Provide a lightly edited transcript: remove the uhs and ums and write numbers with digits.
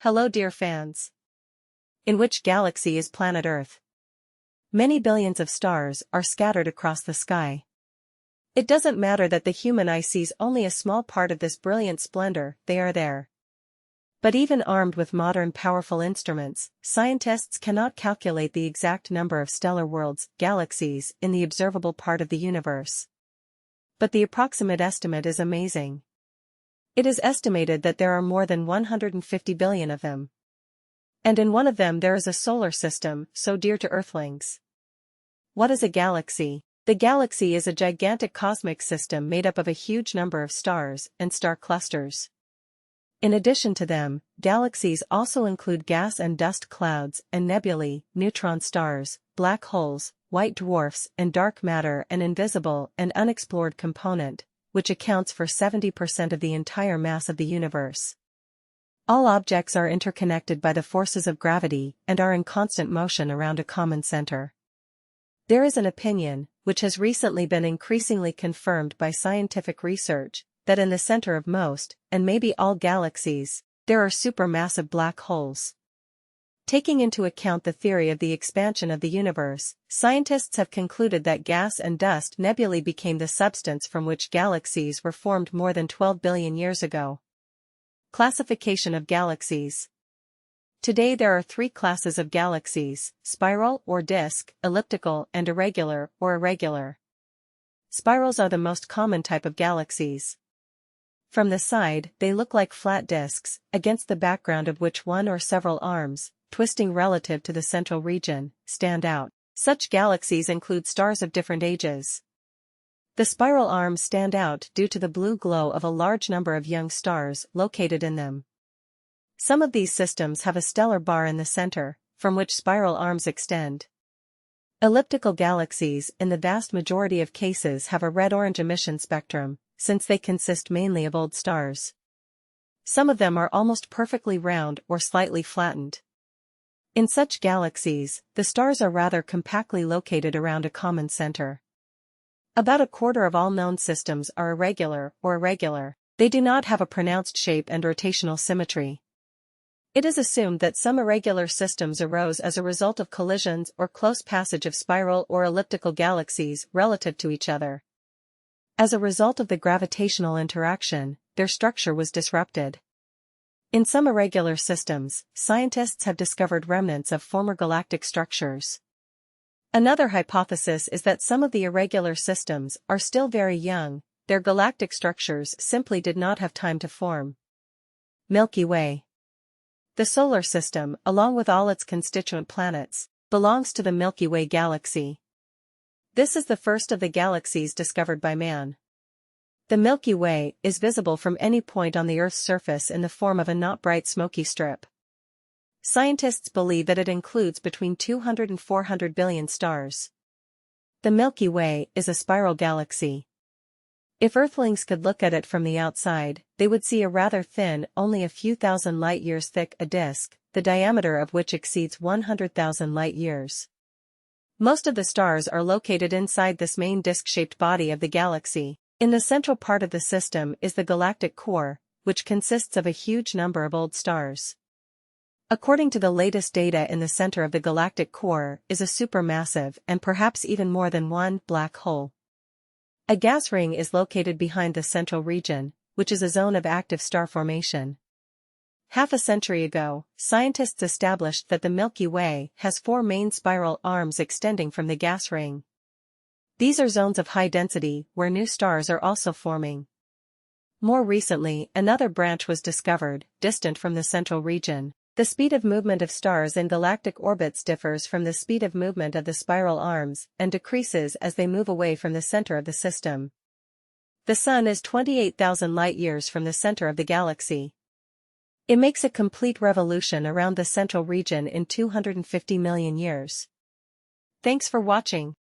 Hello dear fans. In which galaxy is planet Earth? Many billions of stars are scattered across the sky. It doesn't matter that the human eye sees only a small part of this brilliant splendor, they are there. But even armed with modern powerful instruments, scientists cannot calculate the exact number of stellar worlds, galaxies, in the observable part of the universe. But the approximate estimate is amazing. It is estimated that there are more than 150 billion of them. And in one of them there is a solar system, so dear to Earthlings. What is a galaxy? The galaxy is a gigantic cosmic system made up of a huge number of stars and star clusters. In addition to them, galaxies also include gas and dust clouds and nebulae, neutron stars, black holes, white dwarfs and dark matter, an invisible and unexplored component, which accounts for 70% of the entire mass of the universe. All objects are interconnected by the forces of gravity and are in constant motion around a common center. There is an opinion, which has recently been increasingly confirmed by scientific research, that in the center of most, and maybe all galaxies, there are supermassive black holes. Taking into account the theory of the expansion of the universe, scientists have concluded that gas and dust nebulae became the substance from which galaxies were formed more than 12 billion years ago. Classification of galaxies. Today there are three classes of galaxies: spiral or disk, elliptical, and irregular or irregular. Spirals are the most common type of galaxies. From the side, they look like flat disks, against the background of which one or several arms, twisting relative to the central region, stand out. Such galaxies include stars of different ages. The spiral arms stand out due to the blue glow of a large number of young stars located in them. Some of these systems have a stellar bar in the center, from which spiral arms extend. Elliptical galaxies in the vast majority of cases have a red-orange emission spectrum, since they consist mainly of old stars. Some of them are almost perfectly round or slightly flattened. In such galaxies, the stars are rather compactly located around a common center. About a quarter of all known systems are irregular or irregular. They do not have a pronounced shape and rotational symmetry. It is assumed that some irregular systems arose as a result of collisions or close passage of spiral or elliptical galaxies relative to each other. As a result of the gravitational interaction, their structure was disrupted. In some irregular systems, scientists have discovered remnants of former galactic structures. Another hypothesis is that some of the irregular systems are still very young, their galactic structures simply did not have time to form. Milky Way. The solar system, along with all its constituent planets, belongs to the Milky Way galaxy. This is the first of the galaxies discovered by man. The Milky Way is visible from any point on the Earth's surface in the form of a not bright smoky strip. Scientists believe that it includes between 200 and 400 billion stars. The Milky Way is a spiral galaxy. If Earthlings could look at it from the outside, they would see a rather thin, only a few thousand light-years thick, a disk, the diameter of which exceeds 100,000 light-years. Most of the stars are located inside this main disk-shaped body of the galaxy. In the central part of the system is the galactic core, which consists of a huge number of old stars. According to the latest data, in the center of the galactic core is a supermassive and perhaps even more than one black hole. A gas ring is located behind the central region, which is a zone of active star formation. Half a century ago, scientists established that the Milky Way has four main spiral arms extending from the gas ring. These are zones of high density where new stars are also forming. More recently, another branch was discovered, distant from the central region. The speed of movement of stars in galactic orbits differs from the speed of movement of the spiral arms and decreases as they move away from the center of the system. The Sun is 28,000 light-years from the center of the galaxy. It makes a complete revolution around the central region in 250 million years. Thanks for watching.